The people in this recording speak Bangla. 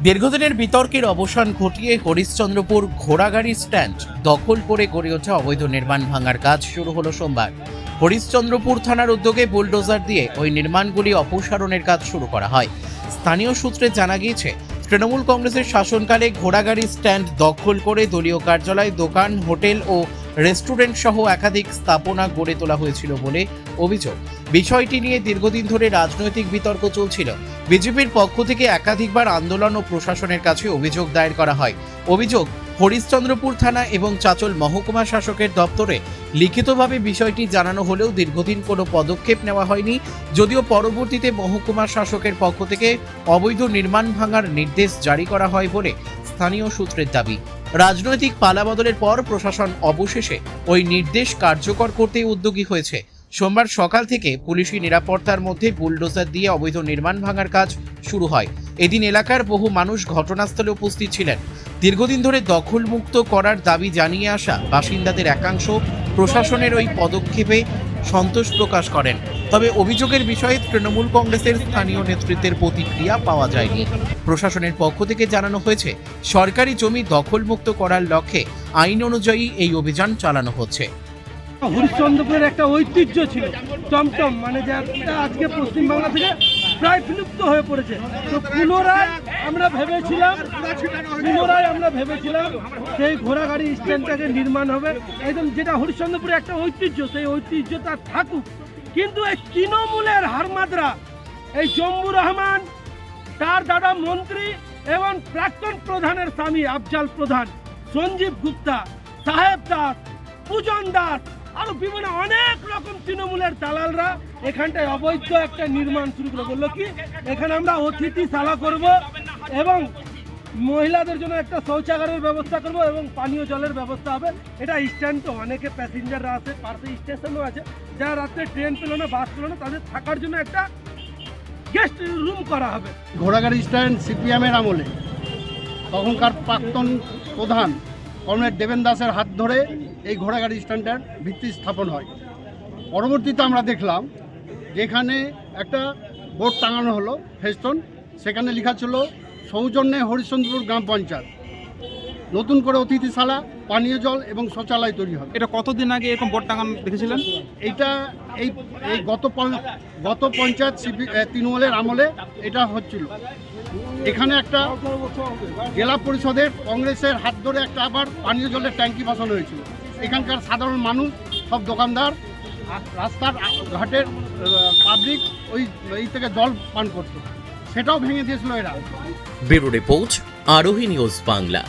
দীর্ঘদিনের বিতর্কের অবসান ঘটিয়ে হরিশ্চন্দ্রপুর ঘোড়াগাড়ি স্ট্যান্ড দখল করে গড়ে ওঠা অবৈধ নির্মাণ ভাঙার কাজ শুরু হলো সোমবার। হরিশ্চন্দ্রপুর থানার উদ্যোগে বুলডোজার দিয়ে ওই নির্মাণগুলি অপসারণের কাজ শুরু করা হয়। স্থানীয় সূত্রে জানা গিয়েছে, তৃণমূল কংগ্রেসের শাসনকালে ঘোড়াগাড়ি স্ট্যান্ড দখল করে দলীয় কার্যালয়, দোকান, হোটেল ও রেস্টুরেন্ট সহ একাধিক স্থাপনা গড়ে তোলা হয়েছিল বলে অভিযোগ। বিষয়টি নিয়ে দীর্ঘদিন ধরে রাজনৈতিক বিতর্ক চলছিল। বিজেপির পক্ষ থেকে একাধিকবার আন্দোলন ও প্রশাসনের কাছে অভিযোগ দায়ের করা হয়। অভিযোগ, হরিশ্চন্দ্রপুর থানা এবং চাঁচল মহকুমা শাসকের দপ্তরে লিখিতভাবে বিষয়টি জানানো হলেও দীর্ঘদিন কোনো পদক্ষেপ নেওয়া হয়নি। যদিও পরবর্তীতে মহকুমা শাসকের পক্ষ থেকে অবৈধ নির্মাণ ভাঙার নির্দেশ জারি করা হয় বলে স্থানীয় সূত্রের দাবি। রাজনৈতিক পালাবদলের পর প্রশাসন অবশেষে ওই নির্দেশ কার্যকর করতে উদ্যোগী হয়েছে। সোমবার সকাল থেকে পুলিশি নিরাপত্তার মধ্যে বুলডোজার দিয়ে অবৈধ নির্মাণ ভাঙার কাজ শুরু হয়। এদিন এলাকার বহু মানুষ ঘটনাস্থলে উপস্থিত ছিলেন। দীর্ঘদিন ধরে দখলমুক্ত করার দাবি জানিয়ে আসা বাসিন্দাদের একাংশ প্রশাসনের ওই পদক্ষেপে সন্তোষ প্রকাশ করেন। তবে অভিযোগের বিষয়ে তৃণমূল কংগ্রেসের স্থানীয় নেতৃত্বের প্রতিক্রিয়া পাওয়া যায়নি। প্রশাসনের পক্ষ থেকে জানানো হয়েছে, সরকারি জমি দখলমুক্ত করার লক্ষ্যে আইন অনুযায়ী এই অভিযান চালানো হচ্ছে। হরিশ্চন্দ্রপুরের একটা ঐতিহ্য ছিল টমটম, মানে যেটা আজকে পশ্চিমবাংলা থেকে প্রায় বিলুপ্ত হয়ে পড়েছে। তো পুনরায় আমরা ভেবেছিলাম সেই ঘোড়াগাড়ি স্ট্যান্ডটাকে নির্মাণ হবে, একদম যেটা হরিশ্চন্দ্রপুরের একটা ঐতিহ্য, সেই ঐতিহ্যটা থাকুক। কিন্তু এই তৃণমূলের হারমাদরা, এই জম্বু রহমান, তার দাদা মন্ত্রী এবং প্রাক্তন প্রধানের স্বামী আফজাল প্রধান, সঞ্জীব গুপ্তা, সাহেব দাস, পূজন দাস, আরো বিভিন্ন অনেক রকম তৃণমূলের দালালরা এখানটায় অবৈধ একটা নির্মাণ শুরু করে বললো কি এখানে আমরা অতিথিশালা করব এবং মহিলাদের জন্য একটা শৌচাগারের ব্যবস্থা করব এবং পানীয় জলের ব্যবস্থা হবে। এটা স্ট্যান্ড তো অনেকে প্যাসেঞ্জাররা আছে, পাশে স্টেশনও আছে, যারা রাত্রে ট্রেন পেল না, বাস পেল না, তাদের থাকার জন্য একটা গেস্ট রুম করা হবে। ঘোড়াগাড়ি স্ট্যান্ড সিপিএমের আমলে তখনকার প্রাক্তন প্রধান কমরেড দেবেন দাসের হাত ধরে এই ঘোড়াগাড়ি স্ট্যান্ডের ভিত্তি স্থাপন হয়। পরবর্তীতে আমরা দেখলাম যেখানে একটা বোর্ড টাঙানো হলো ফেস্টন, সেখানে লেখা ছিল সৌজন্যে হরিশ্চন্দ্রপুর গ্রাম পঞ্চায়েত, নতুন করে অতিথিশালা, পানীয় জল এবং শৌচালয় তৈরি হবে। এটা কতদিন আগে এরকম বোর্ড টাঙানো দেখেছিলেন? এইটা এই গত পঞ্চায়েত তৃণমূলের আমলে এটা হচ্ছিল। এখানে একটা জেলা পরিষদের কংগ্রেসের হাত ধরে একটা আবার পানীয় জলের ট্যাঙ্কি বসানো হয়েছিল। এখানকার সাধারণ মানুষ, সব দোকানদার, রাস্তার ঘাটের পাবলিক ওই থেকে জল পান করতো, সেটাও ভেঙে দিয়েছিল এরা। ব্যুরো রিপোর্ট, আরোহী নিউজ বাংলা।